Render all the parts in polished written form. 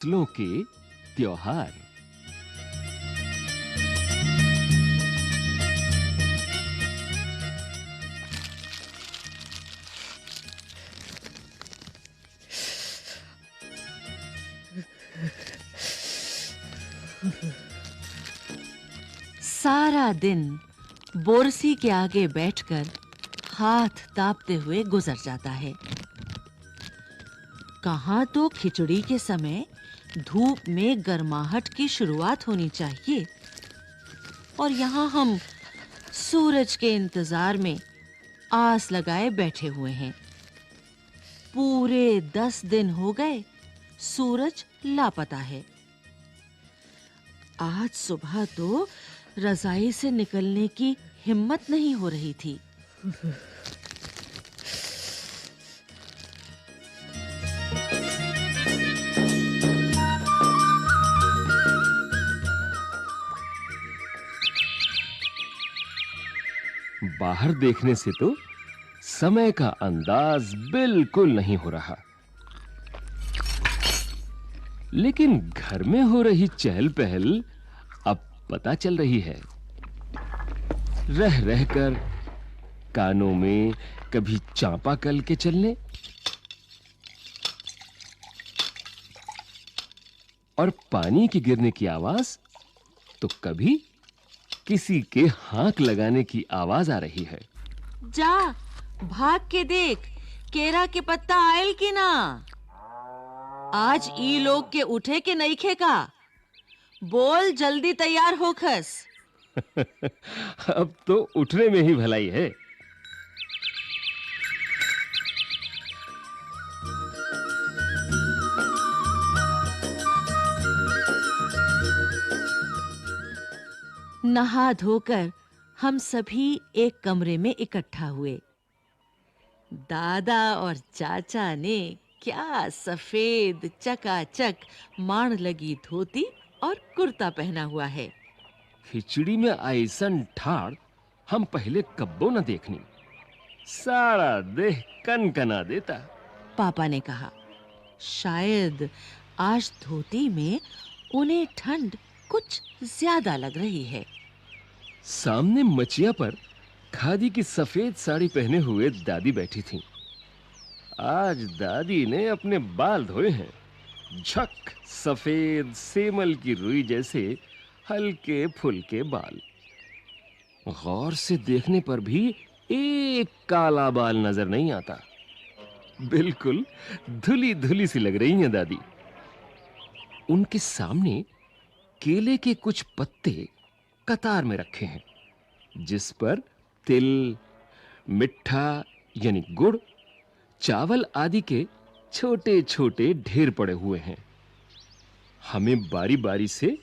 फसलों के त्योहार। सारा दिन बोरसी के आगे बैठकर हाथ तापते हुए गुजर जाता है। कहाँ तो खिचड़ी के समय धूप में गर्माहट की शुरुआत होनी चाहिए, और यहाँ हम सूरज के इंतजार में आस लगाए बैठे हुए हैं। पूरे 10 दिन हो गए, सूरज लापता है। आज सुबह तो रजाई से निकलने की हिम्मत नहीं हो रही थी। बाहर देखने से तो समय का अंदाज बिल्कुल नहीं हो रहा, लेकिन घर में हो रही चहल-पहल अब पता चल रही है। रह रहकर कानों में कभी चांपाकल के चलने और पानी के गिरने की आवाज, तो कभी किसी के हाथ लगाने की आवाज आ रही है। जा, भाग के देख, केरा के पत्ता आयल की ना। आज ई लोग के उठे के नईखे का। बोल, जल्दी तैयार हो खस। अब तो उठने में ही भलाई है। नहा धोकर हम सभी एक कमरे में इकट्ठा हुए। दादा और चाचा ने क्या सफेद चकाचक माड़ लगी धोती और कुर्ता पहना हुआ है। खिचड़ी में ऐसन ठाड़ हम पहले कब्बो न देखनी। सारा देह कनकना देता। पापा ने कहा, शायद आज धोती में उन्हें ठंड कुछ ज्यादा लग रही है। सामने मचिया पर खादी की सफेद साड़ी पहने हुए दादी बैठी थीं। आज दादी ने अपने बाल धोए हैं। झक सफेद सेमल की रुई जैसे हल्के फुल्के बाल। गौर से देखने पर भी एक काला बाल नजर नहीं आता। बिल्कुल धुली-धुली सी लग रही हैं दादी। उनके सामने केले के कुछ पत्ते कतार में रखे हैं, जिस पर तिल, मिठा यानी गुड़, चावल आदि के छोटे-छोटे ढेर पड़े हुए हैं। हमें बारी-बारी से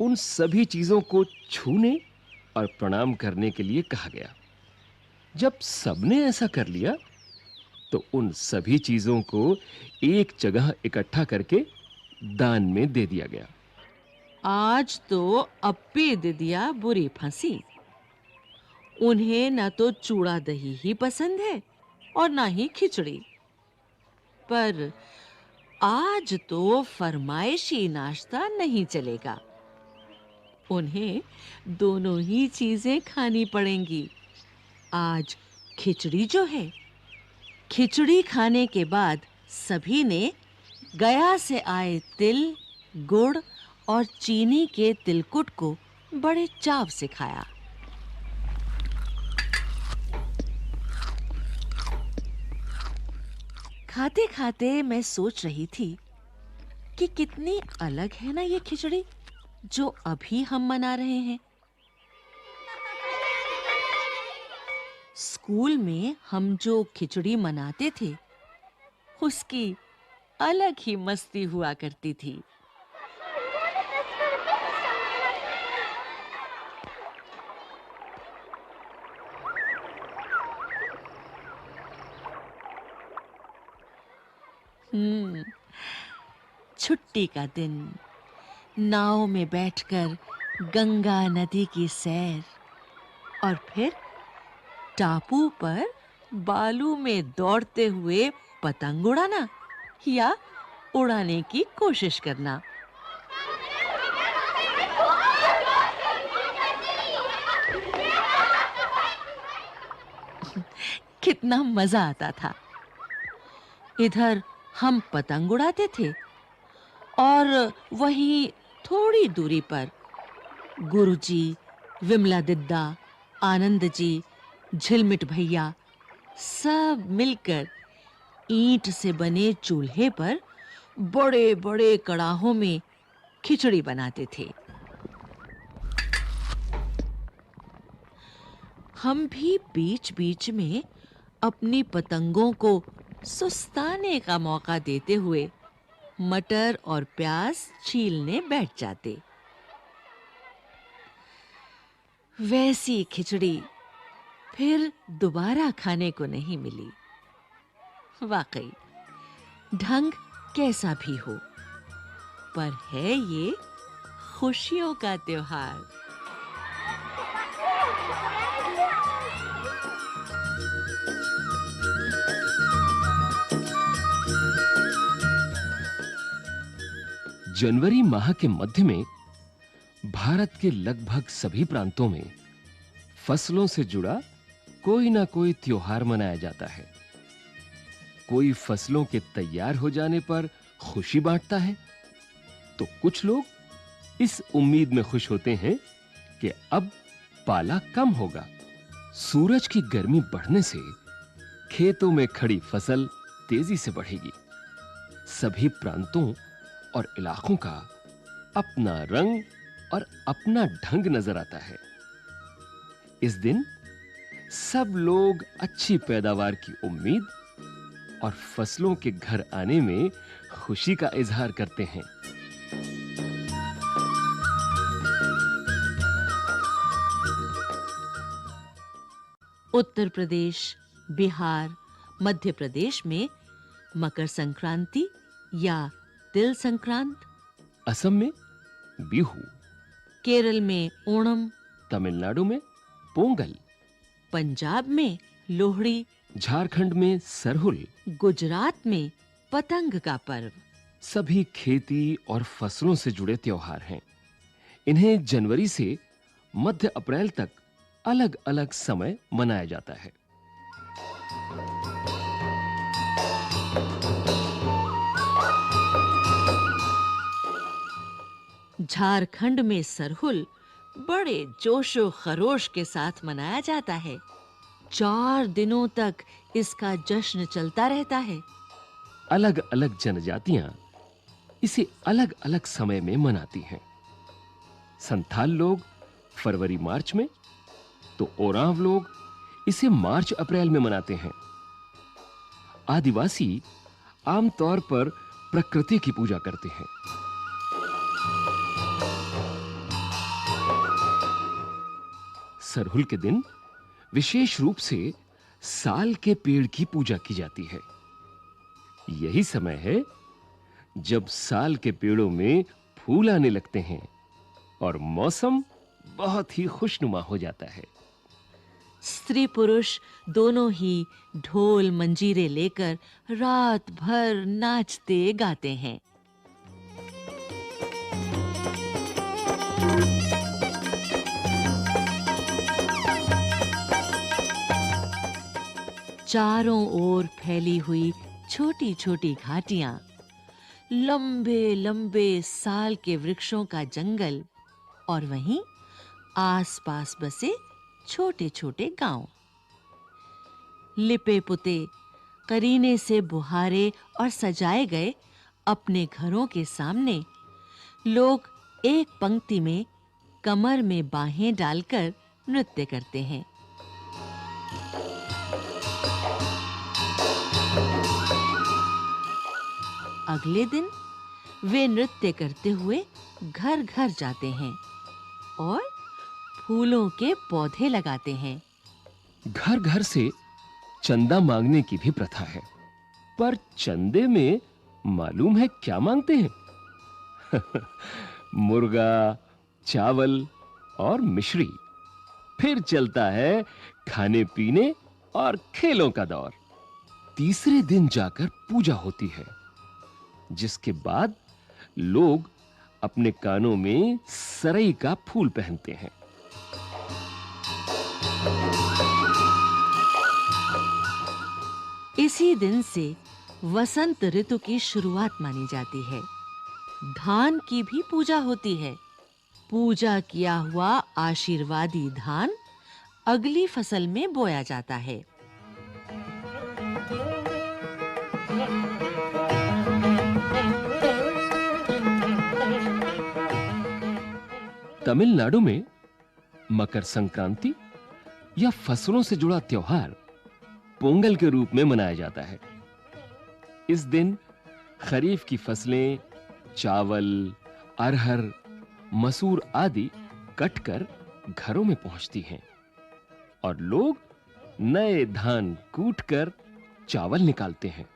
उन सभी चीजों को छूने और प्रणाम करने के लिए कहा गया। जब सबने ऐसा कर लिया, तो उन सभी चीजों को एक जगह इकट्ठा करके दान में दे दिया गया। आज तो अप्पी दिदिया बुरी फंसी। उन्हें न तो चूड़ा दही ही पसंद है और न ही खिचड़ी। पर आज तो फरमाइशी नाश्ता नहीं चलेगा। उन्हें दोनों ही चीजें खानी पड़ेंगी। आज खिचड़ी जो है, खिचड़ी खाने के बाद सभी ने गया से आए तिल, गुड़ और चीनी के तिलकुट को बड़े चाव से खाया। खाते-खाते मैं सोच रही थी कि कितनी अलग है ना ये खिचड़ी जो अभी हम मना रहे हैं। स्कूल में हम जो खिचड़ी मनाते थे, उसकी अलग ही मस्ती हुआ करती थी। छुट्टी का दिन, नाव में बैठकर गंगा नदी की सैर, और फिर टापू पर बालू में दौड़ते हुए पतंग उड़ाना या उड़ाने की कोशिश करना। कितना मजा आता था। इधर हम पतंग उड़ाते थे और वहीं थोड़ी दूरी पर गुरुजी, विमला दिद्दा, आनंद जी, झिलमिट भैया सब मिलकर ईंट से बने चूल्हे पर बड़े-बड़े कड़ाहों में खिचड़ी बनाते थे। हम भी बीच-बीच में अपनी पतंगों को सुस्ताने का मौका देते हुए मटर और प्याज छीलने बैठ जाते। वैसी खिचड़ी फिर दोबारा खाने को नहीं मिली। वाकई ढंग कैसा भी हो, पर है ये खुशियों का त्योहार। जनवरी माह के मध्य में भारत के लगभग सभी प्रांतों में फसलों से जुड़ा कोई ना कोई त्योहार मनाया जाता है। कोई फसलों के तैयार हो जाने पर खुशी बांटता है, तो कुछ लोग इस उम्मीद में खुश होते हैं कि अब पाला कम होगा। सूरज की गर्मी बढ़ने से खेतों में खड़ी फसल तेजी से बढ़ेगी। सभी प्रांतों और इलाकों का अपना रंग और अपना ढंग नजर आता है। इस दिन सब लोग अच्छी पैदावार की उम्मीद और फसलों के घर आने में खुशी का इजहार करते हैं। उत्तर प्रदेश, बिहार, मध्य प्रदेश में मकर संक्रांति या तिल संक्रांत, असम में बिहू, केरल में ओणम, तमिलनाडु में पोंगल, पंजाब में लोहड़ी, झारखंड में सरहुल, गुजरात में पतंग का पर्व सभी खेती और फसलों से जुड़े त्योहार हैं। इन्हें जनवरी से मध्य अप्रैल तक अलग-अलग समय मनाया जाता है। झारखंड में सरहुल बड़े जोशो खरोश के साथ मनाया जाता है। 4 दिनों तक इसका जश्न चलता रहता है। अलग-अलग जनजातियां इसे अलग-अलग समय में मनाती हैं। संथाल लोग फरवरी मार्च में, तो ओरांव लोग इसे मार्च अप्रैल में मनाते हैं। आदिवासी आमतौर पर प्रकृति की पूजा करते हैं। सरहुल के दिन विशेष रूप से साल के पेड़ की पूजा की जाती है। यही समय है जब साल के पेड़ों में फूल आने लगते हैं और मौसम बहुत ही खुशनुमा हो जाता है। स्त्री पुरुष दोनों ही ढोल मंजीरे लेकर रात भर नाचते गाते हैं। चारों ओर फैली हुई छोटी-छोटी घाटियां, लंबे-लंबे साल के वृक्षों का जंगल और वहीं आस-पास बसे छोटे-छोटे गांव, लिपे पुते, करीने से बुहारे और सजाए गए अपने घरों के सामने लोग एक पंक्ति में कमर में बाहें डालकर नृत्य करते हैं। अगले दिन वे नृत्य करते हुए घर-घर जाते हैं और फूलों के पौधे लगाते हैं। घर-घर से चंदा मांगने की भी प्रथा है, पर चंदे में मालूम है क्या मांगते हैं? मुर्गा, चावल और मिश्री। फिर चलता है खाने पीने और खेलों का दौर। तीसरे दिन जाकर पूजा होती है। जिसके बाद लोग अपने कानों में सरई का फूल पहनते हैं। इसी दिन से वसंत ऋतु की शुरुआत मानी जाती है। धान की भी पूजा होती है। पूजा किया हुआ आशीर्वादी धान अगली फसल में बोया जाता है। तमिलनाडु में मकर संक्रांति या फसलों से जुड़ा त्योहार पोंगल के रूप में मनाया जाता है। इस दिन खरीफ की फसलें चावल, अरहर, मसूर आदि कटकर घरों में पहुंचती हैं और लोग नए धान कूटकर चावल निकालते हैं।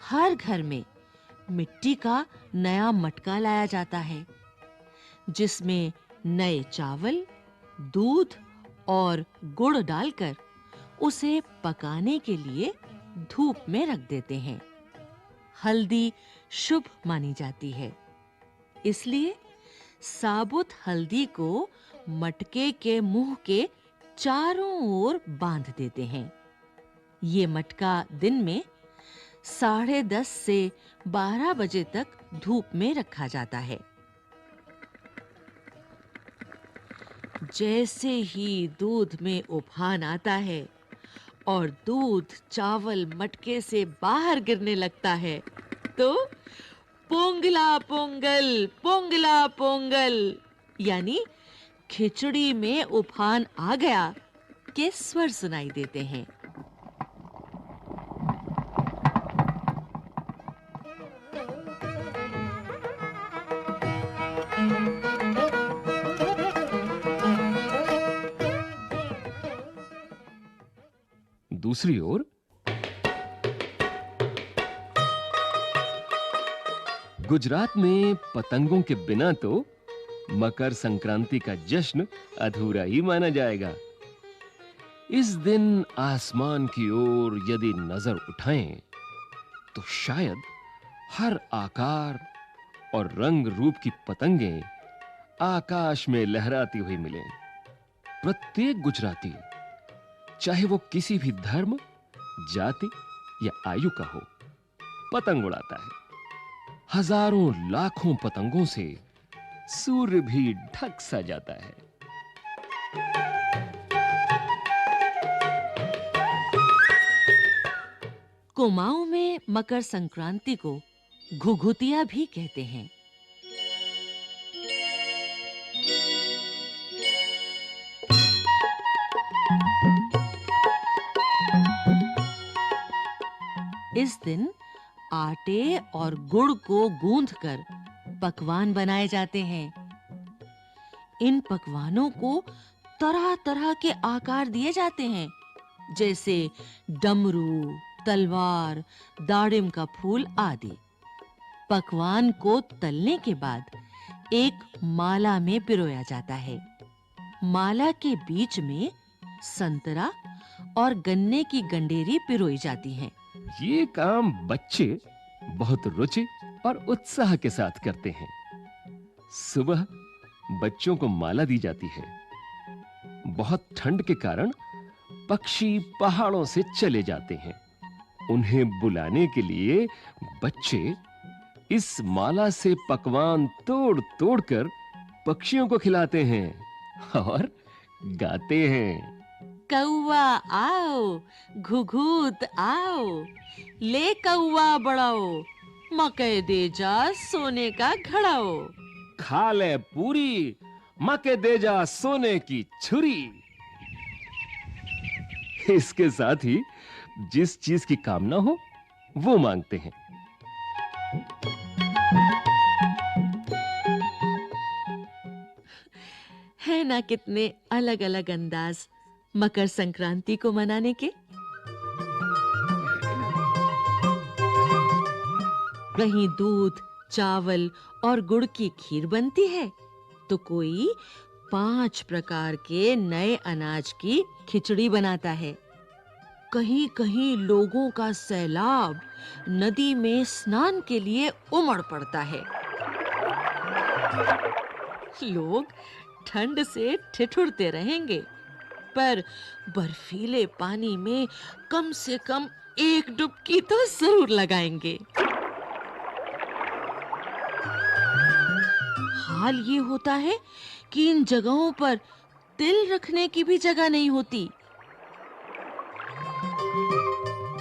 हर घर में मिट्टी का नया मटका लाया जाता है, जिसमें नए चावल, दूध और गुड़ डालकर उसे पकाने के लिए धूप में रख देते हैं। हल्दी शुभ मानी जाती है, इसलिए साबुत हल्दी को मटके के मुंह के चारों ओर बांध देते हैं। ये मटका दिन में 10:30 से 12 बजे तक धूप में रखा जाता है। जैसे ही दूध में उफान आता है और दूध चावल मटके से बाहर गिरने लगता है, तो पोंगला पोंगल, पोंगला पोंगल यानी खिचड़ी में उफान आ गया के स्वर सुनाई देते हैं। दूसरी ओर गुजरात में पतंगों के बिना तो मकर संक्रांति का जश्न अधूरा ही माना जाएगा। इस दिन आसमान की ओर यदि नजर उठाएं तो शायद हर आकार और रंग रूप की पतंगें आकाश में लहराती हुई मिलें। प्रत्येक गुजराती, चाहे वो किसी भी धर्म, जाति या आयु का हो, पतंग उड़ाता है। हजारों लाखों पतंगों से सूर्य भी ढक सा जाता है। कुमाऊं में मकर संक्रांति को घुघुतिया भी कहते हैं। इस दिन आटे और गुड़ को गूंथकर पकवान बनाए जाते हैं। इन पकवानों को तरह-तरह के आकार दिए जाते हैं, जैसे डमरू, तलवार, दाड़िम का फूल आदि। पकवान को तलने के बाद एक माला में पिरोया जाता है। माला के बीच में संतरा और गन्ने की गंडेरी पिरोई जाती हैं। ये काम बच्चे बहुत रुचि और उत्साह के साथ करते हैं। सुबह बच्चों को माला दी जाती है। बहुत ठंड के कारण पक्षी पहाड़ों से चले जाते हैं। उन्हें बुलाने के लिए बच्चे इस माला से पकवान तोड़-तोड़ कर पक्षियों को खिलाते हैं और गाते हैं। कौवा आओ, घुघुत आओ, ले कौवा बड़ाओ, मकई दे जा सोने का घड़ाओ। खा ले पूरी, मके दे जा सोने की छुरी। इसके साथ ही जिस चीज की कामना हो वो मांगते हैं। है ना कितने अलग-अलग अंदाज मकर संक्रांति को मनाने के। कहीं दूध, चावल और गुड़ की खीर बनती है, तो कोई 5 प्रकार के नए अनाज की खिचड़ी बनाता है। कहीं-कहीं लोगों का सैलाब नदी में स्नान के लिए उमड़ पड़ता है। लोग ठंड से ठिठुरते रहेंगे, पर बर्फीले पानी में कम से कम एक डुबकी तो जरूर लगाएंगे। हाल ये होता है कि इन जगहों पर तिल रखने की भी जगह नहीं होती।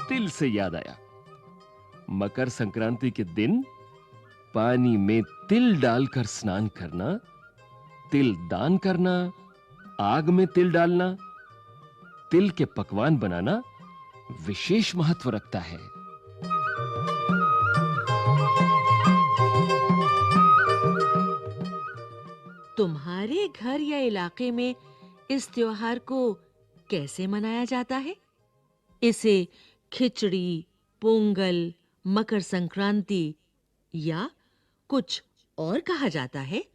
तिल से याद आया, मकर संक्रांति के दिन पानी में तिल डालकर स्नान करना, तिल दान करना, आग में तिल डालना, तिल के पकवान बनाना विशेष महत्व रखता है। तुम्हारे घर या इलाके में इस त्योहार को कैसे मनाया जाता है? इसे खिचड़ी, पोंगल, मकर संक्रांति या कुछ और कहा जाता है?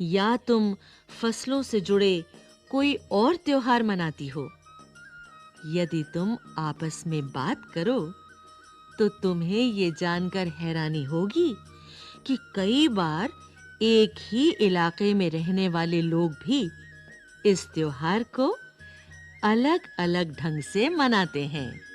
या तुम फसलों से जुड़े कोई और त्योहार मनाती हो? यदि तुम आपस में बात करो तो तुम्हें ये जानकर हैरानी होगी कि कई बार एक ही इलाके में रहने वाले लोग भी इस त्योहार को अलग-अलग ढंग से मनाते हैं।